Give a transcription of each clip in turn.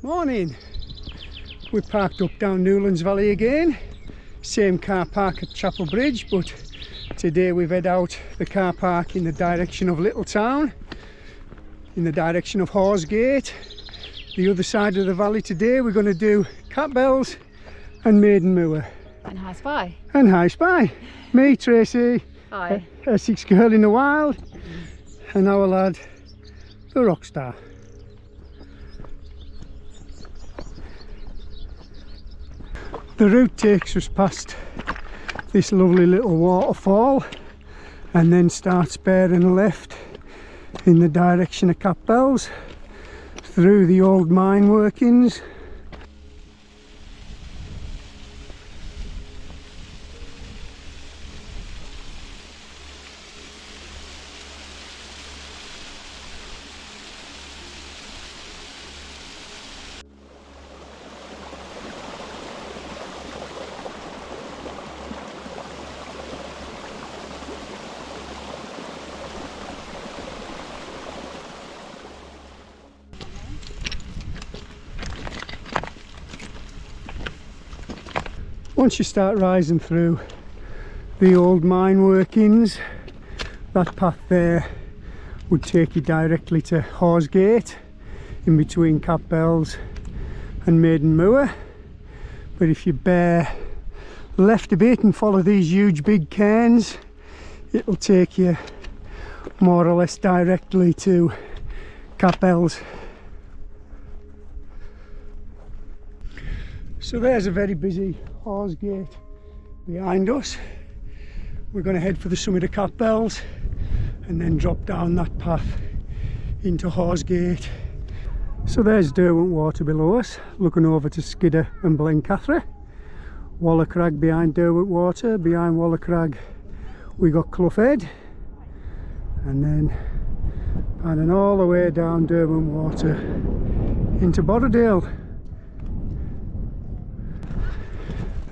Morning. We parked up down Newlands Valley again. Same car park at Chapel Bridge, but today we've head out the car park in the direction of Little Town, in the direction of Hause Gate. The other side of the valley today we're going to do Catbells and Maiden Moor. And High Spy. And High Spy. Me, Tracy. Hi. Essex girl in the wild. And our lad, the Rockstar. The route takes us past this lovely little waterfall and then starts bearing left in the direction of Catbells through the old mine workings. Once you start rising through the old mine workings, that path there would take you directly to Hause Gate, in between Catbells and Maiden Moor. But if you bear left a bit and follow these huge big cairns, it'll take you more or less directly to Catbells. So there's a very busy Hause Gate behind us. We're going to head for the summit of Catbells and then drop down that path into Hause Gate. So there's Derwentwater below us, looking over to Skidder and Blencathra. Waller Crag behind Derwentwater. Behind Waller Crag we got Clough Head, and then panning all the way down Derwentwater into Borrowdale.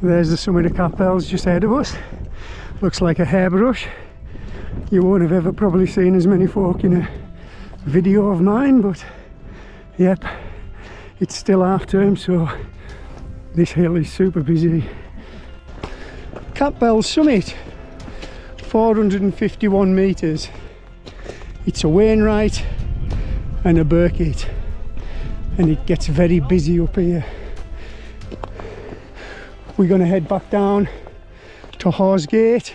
There's the summit of Catbells just ahead of us. Looks like a hairbrush. You won't have ever probably seen as many folk in a video of mine, but yep, it's still half term, so this hill is super busy. Catbells summit, 451 metres. It's a Wainwright and a Burkitt, and it gets very busy up here. We're going to head back down to Hause Gate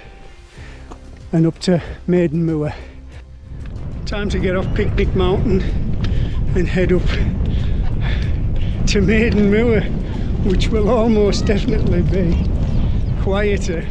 and up to Maiden Moor. Time to get off Picnic Mountain and head up to Maiden Moor, which will almost definitely be quieter.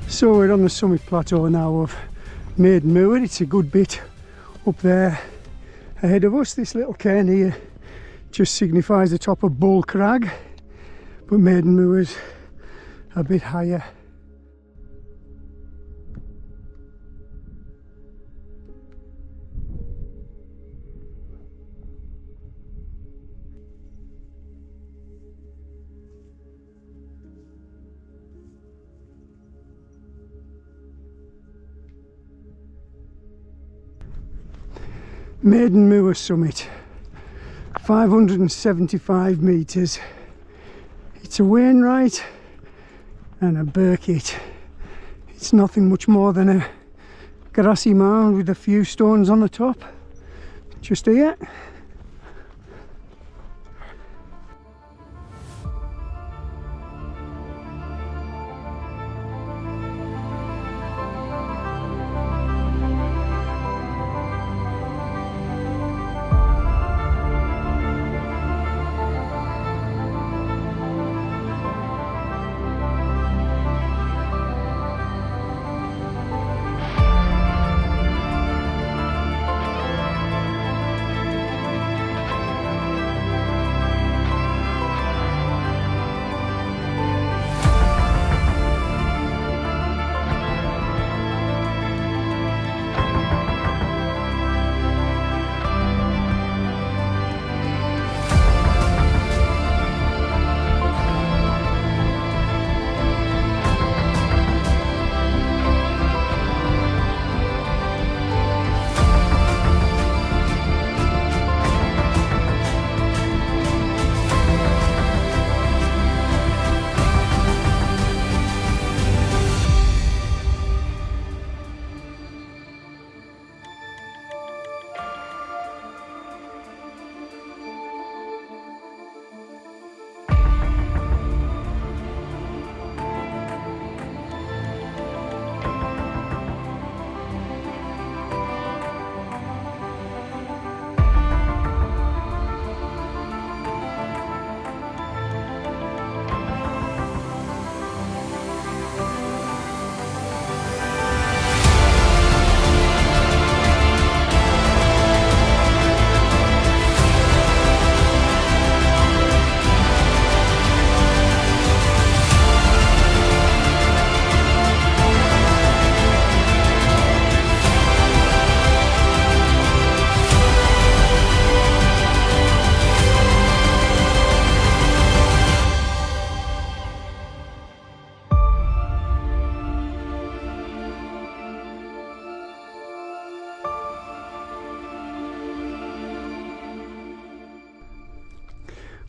So we're on the summit plateau now of Maiden Moor. It's a good bit up there ahead of us. This little cairn here just signifies the top of Bull Crag, but Maiden Moor's a bit higher. Maiden Moor summit, 575 metres. It's a Wainwright and a Burkitt. It's nothing much more than a grassy mound with a few stones on the top, just here.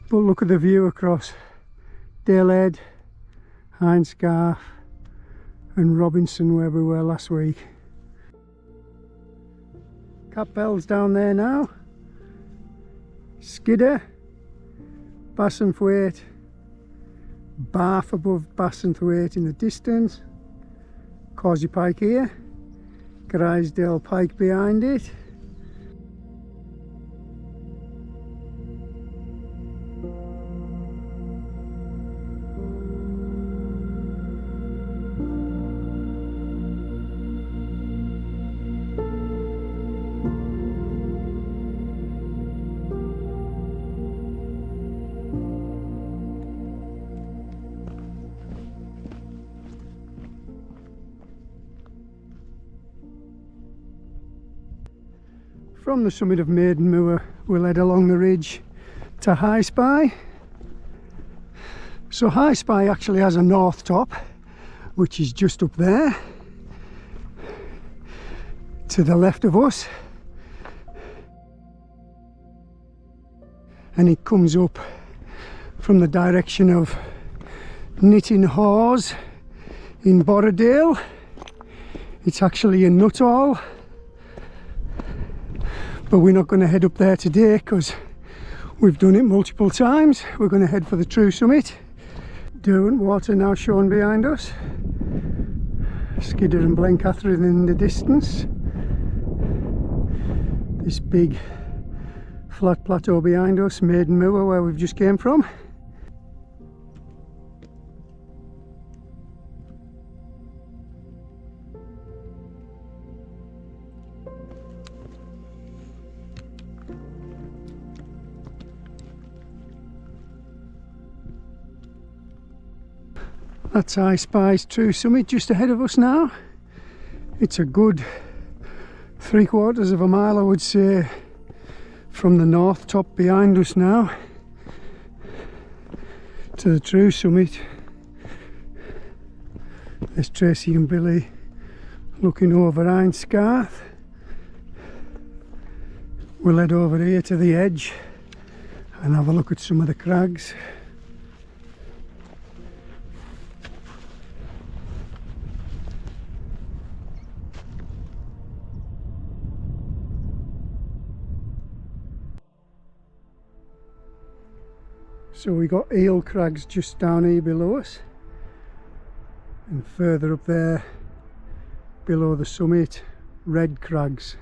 But look at the view across Dalehead, Hinescarf and Robinson where we were last week. Catbells down there now, Skidder, Bassenthwaite, Bath above Bassenthwaite in the distance, Causey Pike here, Grisdale Pike behind it. From the summit of Maiden Moor we'll head along the ridge to High Spy. So High Spy actually has a north top which is just up there to the left of us, and it comes up from the direction of Knitting Hawse in Borrowdale. It's actually a Nuttall, but we're not going to head up there today because we've done it multiple times. We're going to head for the true summit. Derwentwater now shown behind us, Skidder and Blencathrin in the distance, this big flat plateau behind us, Maiden Moor where we've just came from. That's High Spy's true summit just ahead of us now. It's a good 3/4 of a mile, I would say, from the north top behind us now to the true summit. There's Tracy and Billy looking over Hinescarf. we'll head over here to the edge and have a look at some of the crags. So we got eel crags just down here below us, and further up there below the summit, red crags.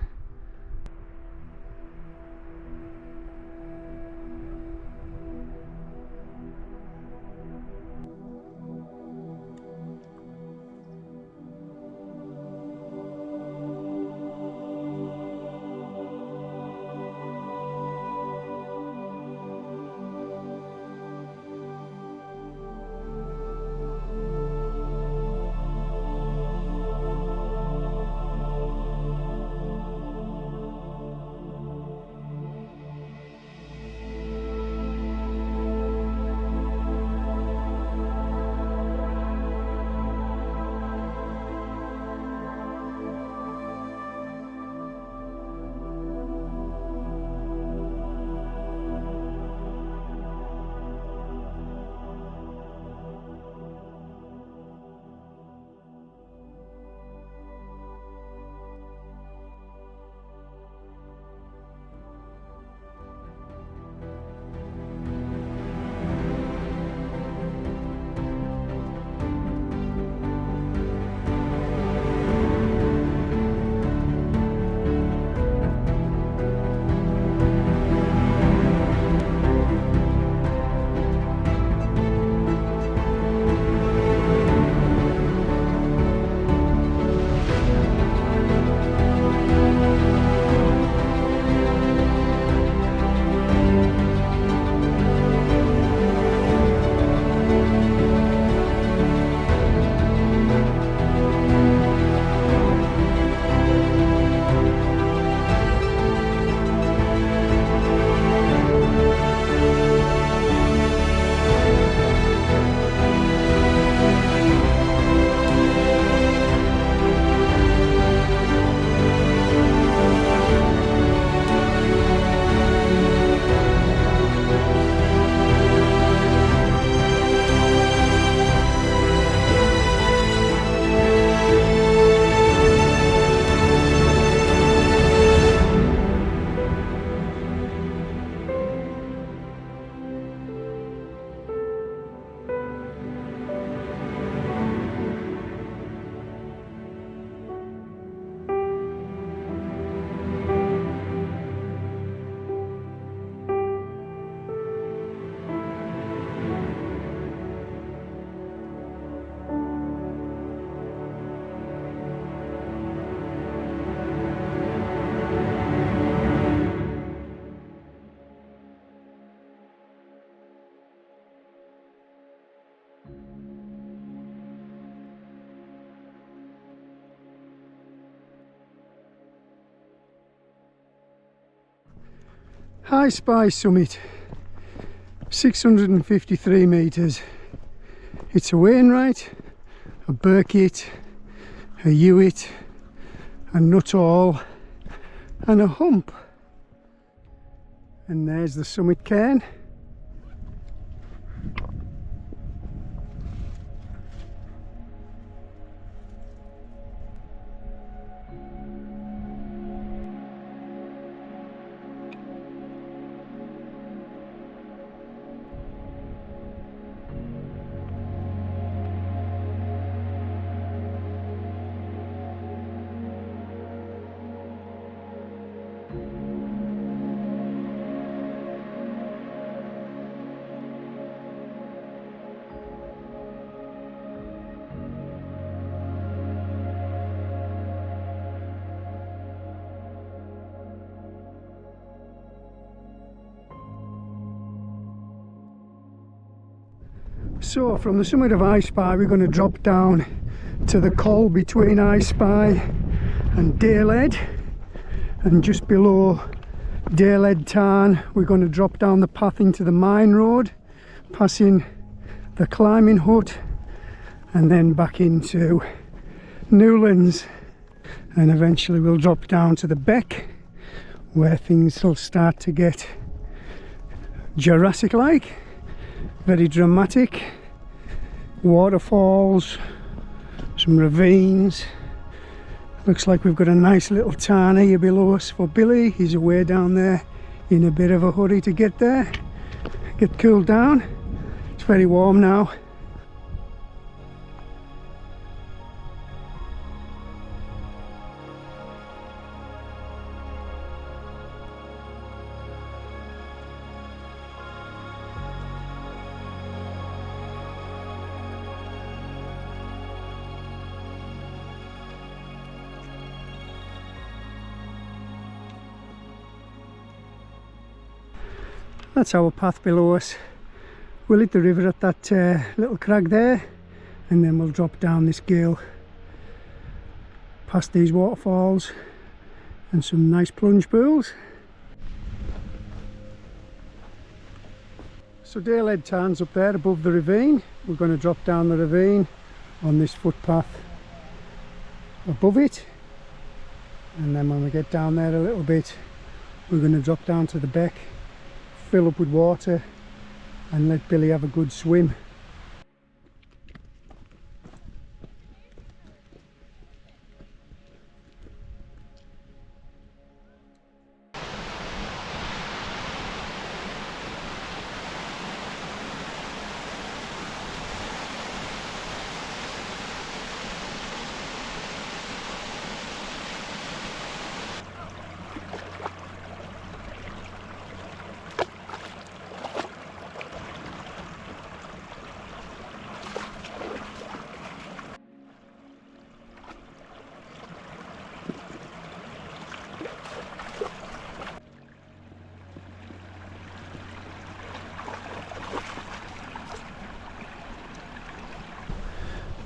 High Spy summit, 653 metres. It's a Wainwright, a Burkitt, a Yewthwaite, a Nuttall and a Hump. And there's the summit cairn. So from the summit of High Spy we're going to drop down to the col between High Spy and Dalehead, and just below Dalehead Tarn we're going to drop down the path into the Mine Road, passing the climbing hut and then back into Newlands, and eventually we'll drop down to the beck where things will start to get Jurassic-like, very dramatic. Waterfalls, some ravines. Looks like we've got a nice little tarn here below us for Billy. He's away down there in a bit of a hurry to get there, get cooled down. It's very warm now. That's our path below us. We'll hit the river at that little crag there, and then we'll drop down this gale past these waterfalls and some nice plunge pools. So Dalehead Tarn's up there above the ravine. We're going to drop down the ravine on this footpath above it, and then when we get down there a little bit, we're going to drop down to the beck, fill up with water and let Billy have a good swim.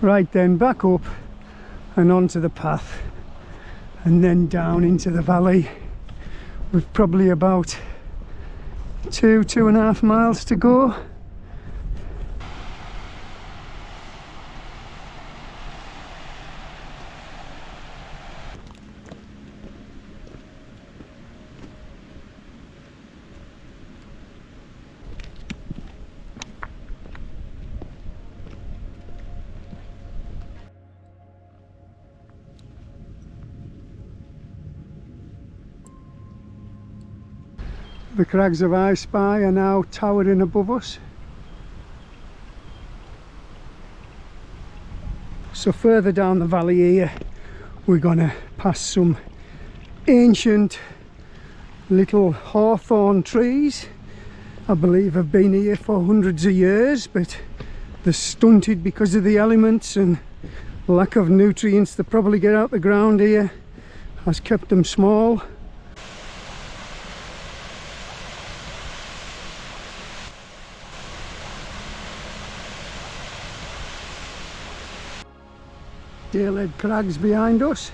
Right then, back up and onto the path and then down into the valley. We've probably about 2.5 miles to go. The crags of I Spy are now towering above us. So further down the valley here, we're going to pass some ancient little hawthorn trees. I believe have been here for hundreds of years, but they're stunted because of the elements and lack of nutrients that probably get out the ground here has kept them small. Dalehead Crags behind us.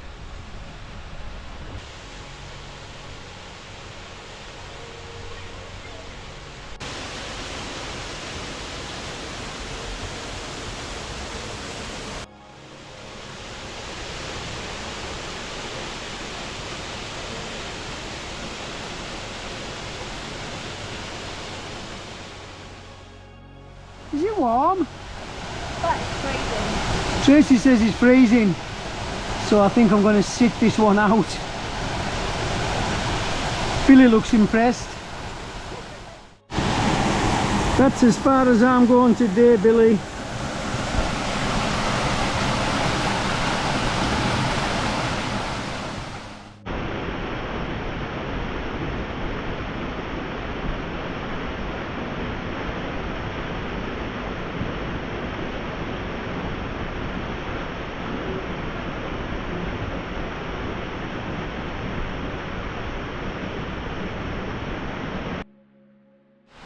Is it warm? That is freezing. Tracy says it's freezing, so I think I'm going to sit this one out. Billy looks impressed. That's as far as I'm going today, Billy.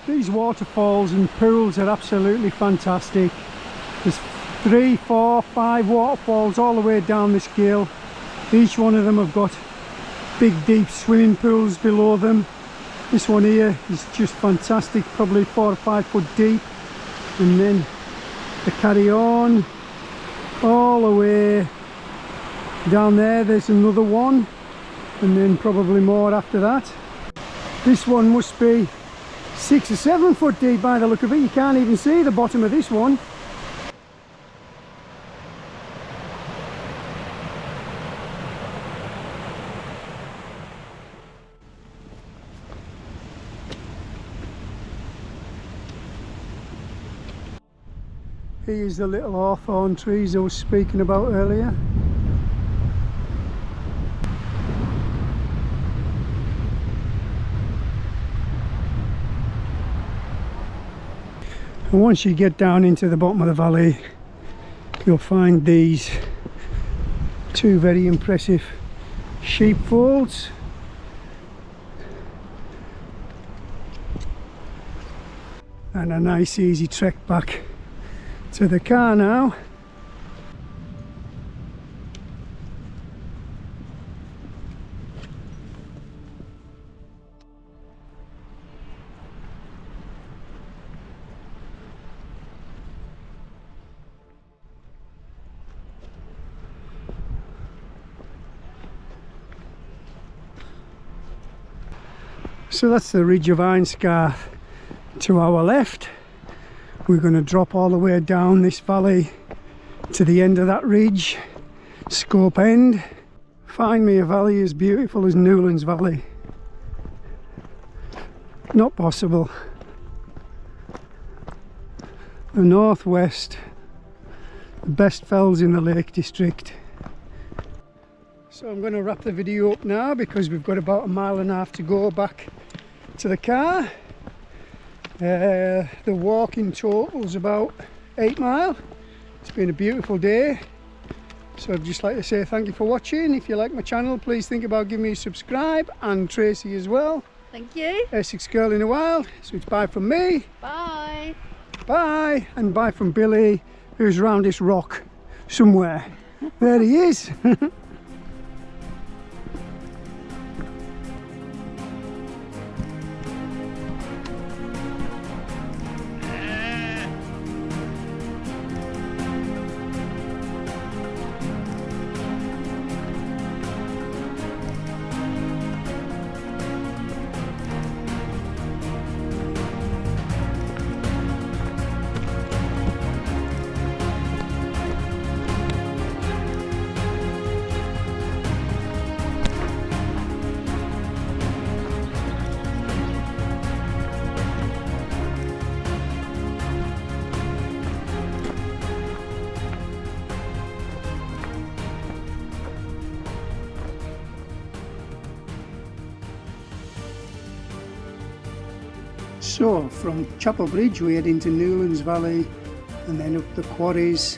These waterfalls and pools are absolutely fantastic. There's 3, 4, 5 waterfalls all the way down this gale. Each one of them have got big deep swimming pools below them. This one here is just fantastic, probably 4 or 5 foot deep. And then they carry on all the way down there. There's another one, and then probably more after that. This one must be 6 or 7 foot deep by the look of it. You can't even see the bottom of this one. Here's the little hawthorn trees I was speaking about earlier. And once you get down into the bottom of the valley, you'll find these two very impressive sheepfolds. And a nice easy trek back to the car now. So that's the ridge of Einscarth to our left. We're going to drop all the way down this valley to the end of that ridge, Skelgill End. Find me a valley as beautiful as Newlands Valley. Not possible. The northwest, the best fells in the Lake District. So I'm going to wrap the video up now because we've got about 1.5 miles to go back to the car. The walk in total is about 8 miles. It's been a beautiful day, so I'd just like to say thank you for watching. If you like my channel, please think about giving me a subscribe, and Tracy as well. Thank you. Essex Girl in the Wild. So it's bye from me. Bye. Bye, and bye from Billy, who's round this rock somewhere. There he is. So from Chapel Bridge we head into Newlands Valley and then up the quarries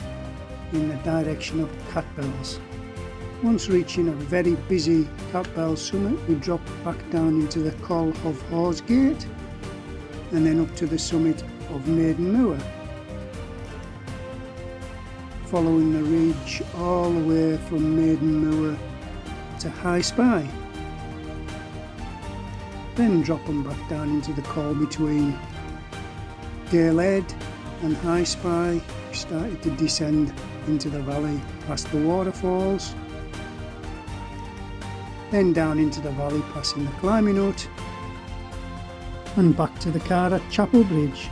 in the direction of Catbells. Once reaching a very busy Catbells summit, we drop back down into the col of Hause Gate and then up to the summit of Maiden Moor, following the ridge all the way from Maiden Moor to High Spy. Then dropping back down into the col between Dale Head and High Spy, we started to descend into the valley past the Waterfalls, then down into the valley passing the climbing hut and back to the car at Chapel Bridge.